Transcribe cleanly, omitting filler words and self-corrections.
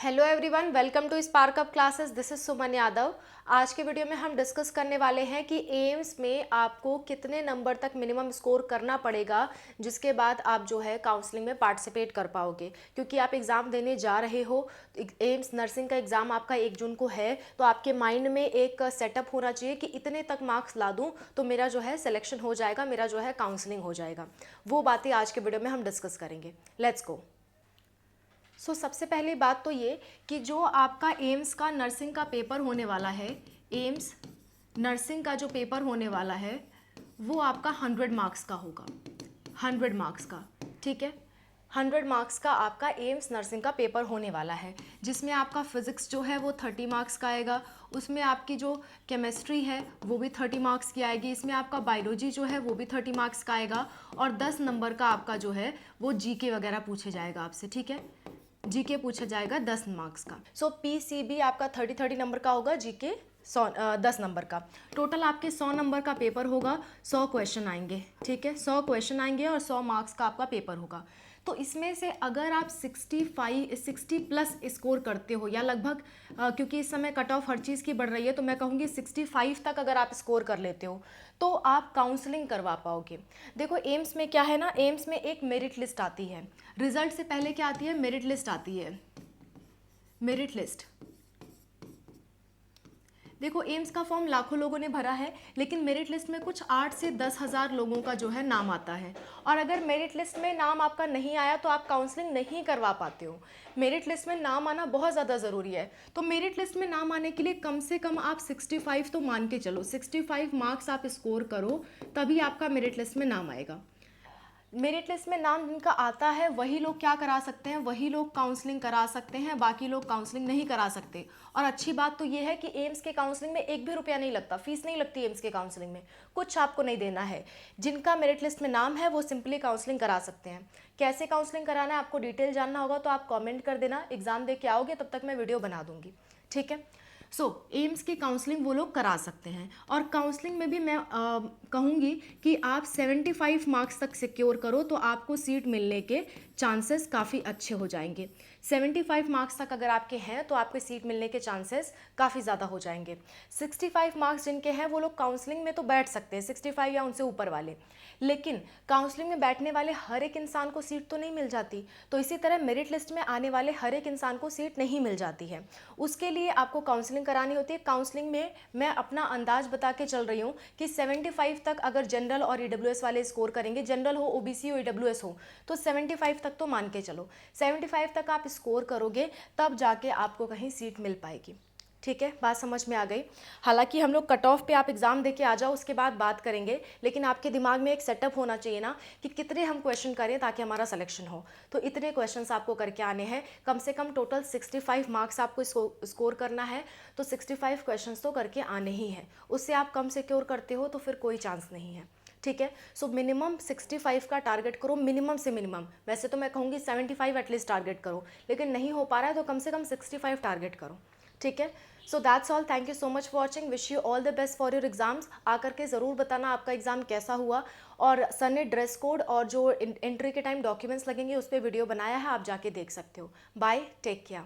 Hello everyone, welcome to Spark Up Classes. This is Suman Yadav. आज के video में हम डिस्कस करने वाले हैं कि एम्स में आपको कितने नंबर तक मिनिमम स्कोर करना पड़ेगा जिसके बाद आप जो है काउंसलिंग में पार्टिसिपेट कर पाओगे, क्योंकि आप एग्ज़ाम देने जा रहे हो। एम्स नर्सिंग का एग्ज़ाम आपका 1 जून को है, तो आपके माइंड में एक सेटअप होना चाहिए कि इतने तक मार्क्स ला दूँ तो मेरा जो है सिलेक्शन हो जाएगा, मेरा जो है काउंसलिंग हो जाएगा। वो बातें आज के वीडियो में हम डिस्कस करेंगे। Let's go. सबसे पहली बात तो ये कि जो आपका एम्स का नर्सिंग का पेपर होने वाला है, एम्स नर्सिंग का जो पेपर होने वाला है वो आपका 100 मार्क्स का होगा। 100 मार्क्स का, ठीक है। 100 मार्क्स का आपका एम्स नर्सिंग का पेपर होने वाला है, जिसमें आपका फिज़िक्स जो है वो 30 मार्क्स का आएगा। उसमें आपकी जो केमिस्ट्री है वो भी 30 मार्क्स की आएगी। इसमें आपका बायोलॉजी जो है वो भी 30 मार्क्स का आएगा। और 10 नंबर का आपका जो है वो जीके वगैरह पूछे जाएगा आपसे, ठीक है। जीके पूछा जाएगा 10 मार्क्स का। पीसीबी आपका 30 नंबर का होगा, जीके 10 नंबर का। टोटल आपके 100 नंबर का पेपर होगा, 100 क्वेश्चन आएंगे, ठीक है। 100 क्वेश्चन आएंगे और 100 मार्क्स का आपका पेपर होगा। तो इसमें से अगर आप 60 प्लस स्कोर करते हो या लगभग, क्योंकि इस समय कट ऑफ हर चीज़ की बढ़ रही है, तो मैं कहूँगी 65 तक अगर आप स्कोर कर लेते हो तो आप काउंसलिंग करवा पाओगे। देखो एम्स में क्या है ना, एम्स में एक मेरिट लिस्ट आती है। रिजल्ट से पहले क्या आती है? मेरिट लिस्ट आती है। Merit list. देखो एम्स का फॉर्म लाखों लोगों ने भरा है, लेकिन मेरिट लिस्ट में कुछ 8 से 10 हज़ार लोगों का जो है नाम आता है। और अगर मेरिट लिस्ट में नाम आपका नहीं आया तो आप काउंसलिंग नहीं करवा पाते हो। मेरिट लिस्ट में नाम आना बहुत ज़्यादा ज़रूरी है। तो मेरिट लिस्ट में नाम आने के लिए कम से कम आप 65 तो मान के चलो, 65 मार्क्स आप स्कोर करो, तभी आपका मेरिट लिस्ट में नाम आएगा। मेरिट लिस्ट में नाम जिनका आता है वही लोग क्या करा सकते हैं, वही लोग काउंसलिंग करा सकते हैं, बाकी लोग काउंसलिंग नहीं करा सकते। और अच्छी बात तो ये है कि एम्स के काउंसलिंग में 1 भी रुपया नहीं लगता, फीस नहीं लगती एम्स के काउंसलिंग में, कुछ आपको नहीं देना है। जिनका मेरिट लिस्ट में नाम है वो सिंपली काउंसलिंग करा सकते हैं। कैसे काउंसलिंग कराना है आपको डिटेल जानना होगा तो आप कॉमेंट कर देना, एग्जाम दे के आओगे तब तक मैं वीडियो बना दूंगी, ठीक है। एम्स की काउंसलिंग वो लोग करा सकते हैं। और काउंसलिंग में भी मैं कहूँगी कि आप 75 मार्क्स तक सिक्योर करो तो आपको सीट मिलने के चांसेस काफ़ी अच्छे हो जाएंगे। 75 मार्क्स तक अगर आपके हैं तो आपके सीट मिलने के चांसेस काफ़ी ज़्यादा हो जाएंगे। 65 मार्क्स जिनके हैं वो लोग काउंसलिंग में तो बैठ सकते हैं, 65 या उनसे ऊपर वाले, लेकिन काउंसलिंग में बैठने वाले हर एक इंसान को सीट तो नहीं मिल जाती। तो इसी तरह मेरिट लिस्ट में आने वाले हर एक इंसान को सीट नहीं मिल जाती है। उसके लिए आपको काउंसलिंग करानी होती है। काउंसलिंग में मैं अपना अंदाज बता के चल रही हूँ कि 75 तक अगर जनरल और ईडब्ल्यूएस वाले स्कोर करेंगे, जनरल हो, ओबीसी हो, ईडब्ल्यूएस हो, तो 75 तक तो मान के चलो। 75 तक आप स्कोर करोगे तब जाके आपको कहीं सीट मिल पाएगी, ठीक है। बात समझ में आ गई। हालांकि हम लोग कट ऑफ पे आप एग्जाम देके आ जाओ उसके बाद बात करेंगे, लेकिन आपके दिमाग में एक सेटअप होना चाहिए ना कि कितने हम क्वेश्चन करें ताकि हमारा सिलेक्शन हो। तो इतने क्वेश्चंस आपको करके आने हैं, कम से कम टोटल 65 मार्क्स आपको स्कोर करना है। तो 65 क्वेश्चंस तो करके आने ही हैं। उससे आप कम सिक्योर करते हो तो फिर कोई चांस नहीं है, ठीक है। मिनिमम 65 का टारगेट करो, मिनिमम से मिनिमम। वैसे तो मैं कहूँगी 75 एटलीस्ट टारगेट करो, लेकिन नहीं हो पा रहा है तो कम से कम 65 टारगेट करो, ठीक है। That's all. Thank you so much for watching. Wish you all the best for your exams. आकर के ज़रूर बताना आपका एग्जाम कैसा हुआ। और सर ने ड्रेस कोड और जो एंट्री के टाइम डॉक्यूमेंट्स लगेंगे उस पर वीडियो बनाया है, आप जाके देख सकते हो। Bye, take care.